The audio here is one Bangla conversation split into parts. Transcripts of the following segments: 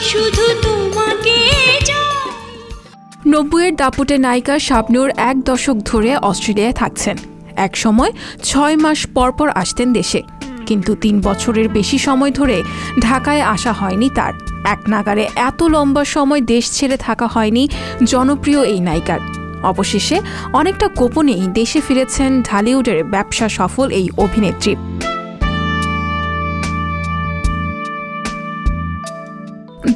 শুধু তোমাকে। 90-এর দাপুটে নায়িকা শাবনূর 1 দশক ধরে অস্ট্রেলিয়ায় থাকছেন। এক সময় 6 মাস পরপর আসতেন দেশে, কিন্তু 3 বছরের বেশি সময় ধরে ঢাকায় আসা হয়নি তার। এক নাগারে এত লম্বা সময় দেশ ছেড়ে থাকা হয়নি জনপ্রিয় এই নায়িকার। অবশেষে অনেকটা গোপনেই দেশে ফিরেছেন ঢালিউডের ব্যবসা সফল এই অভিনেত্রী।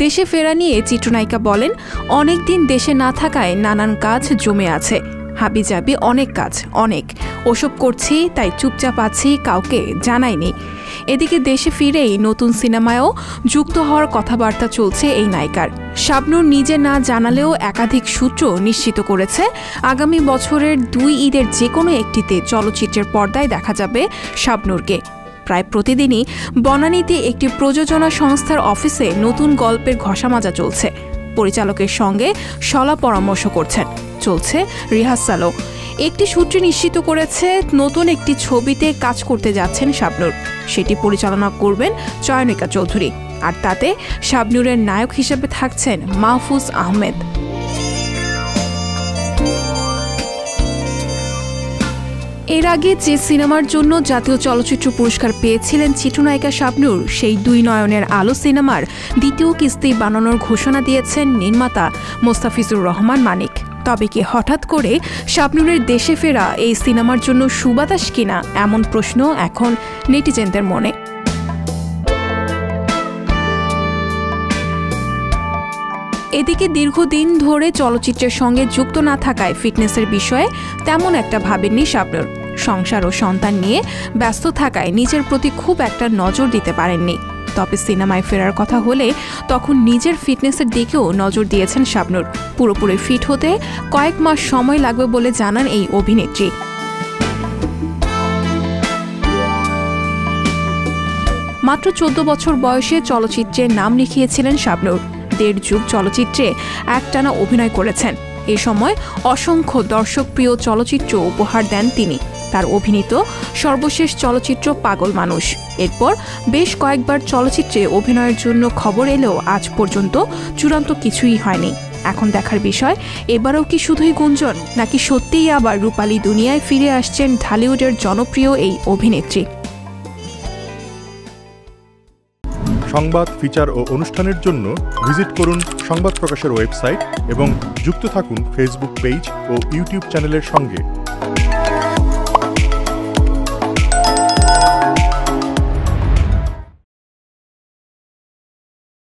দেশে ফেরা নিয়ে চিত্রনায়িকা বলেন, অনেকদিন দেশে না থাকায় নানান কাজ জমে আছে, হাবিজাবি অনেক কাজ, অনেক ওসব করছি, তাই চুপচাপ আছি, কাউকে জানাইনি। এদিকে দেশে ফিরেই নতুন সিনেমায়ও যুক্ত হওয়ার কথাবার্তা চলছে এই নায়িকার। শাবনূর নিজে না জানালেও একাধিক সূত্র নিশ্চিত করেছে আগামী বছরের 2 ঈদের যে কোনো একটিতে চলচ্চিত্রের পর্দায় দেখা যাবে শাবনূরকে। প্রায় প্রতিদিনই বনানীতে একটি প্রযোজনা সংস্থার অফিসে নতুন গল্পের ঘষামাজা চলছে। পরিচালকের সঙ্গে শলা পরামর্শ করছেন, চলছে রিহার্সালও। একটি সূত্র নিশ্চিত করেছে নতুন একটি ছবিতে কাজ করতে যাচ্ছেন শাবনূর। সেটি পরিচালনা করবেন চয়নিকা চৌধুরী, আর তাতে শাবনূরের নায়ক হিসেবে থাকছেন মাহফুজ আহমেদ। এর আগে যে সিনেমার জন্য জাতীয় চলচ্চিত্র পুরস্কার পেয়েছিলেন চিত্রনায়িকা শাবনূর, সেই 2 নয়নের আলো সিনেমার দ্বিতীয় কিস্তি বানানোর ঘোষণা দিয়েছেন নির্মাতা মোস্তাফিজুর রহমান মানিক। তবে কি হঠাৎ করে শাবনূরের দেশে ফেরা এই সিনেমার জন্য সুবাতাস কিনা, এমন প্রশ্ন এখন নেটিজেনদের মনে। এদিকে দীর্ঘদিন ধরে চলচ্চিত্রের সঙ্গে যুক্ত না থাকায় ফিটনেসের বিষয়ে তেমন একটা ভাবেননি শাবনূর। সংসার ও সন্তান নিয়ে ব্যস্ত থাকায় নিজের প্রতি খুব একটা নজর দিতে পারেননি। তবে সিনেমায় ফেরার কথা হলে তখন নিজের ফিটনেসের দিকেও নজর দিয়েছেন শাবনূর। পুরোপুরি ফিট হতে কয়েক মাস সময় লাগবে বলে জানান এই অভিনেত্রী। মাত্র 14 বছর বয়সে চলচ্চিত্রে নাম লিখিয়েছিলেন শাবনূর। 1.5 যুগ চলচ্চিত্রে একটানা অভিনয় করেছেন। এ সময় অসংখ্য দর্শকপ্রিয় চলচ্চিত্র উপহার দেন তিনি। তার অভিনীত সর্বশেষ চলচ্চিত্র পাগল মানুষ। এরপর বেশ কয়েকবার চলচ্চিত্রে অভিনয়ের জন্য খবর এলেও আজ পর্যন্ত চূড়ান্ত কিছুই হয়নি। এখন দেখার বিষয়, এবারও কি শুধুই গুঞ্জন, নাকি সত্যিই আবার রূপালী দুনিয়ায় ফিরে আসছেন ঢালিউডের জনপ্রিয় এই অভিনেত্রী। সংবাদ, ফিচার ও অনুষ্ঠানের জন্য ভিজিট করুন সংবাদ প্রকাশের ওয়েবসাইট এবং যুক্ত থাকুন ফেসবুক পেজ ও ইউটিউব চ্যানেলের সঙ্গে।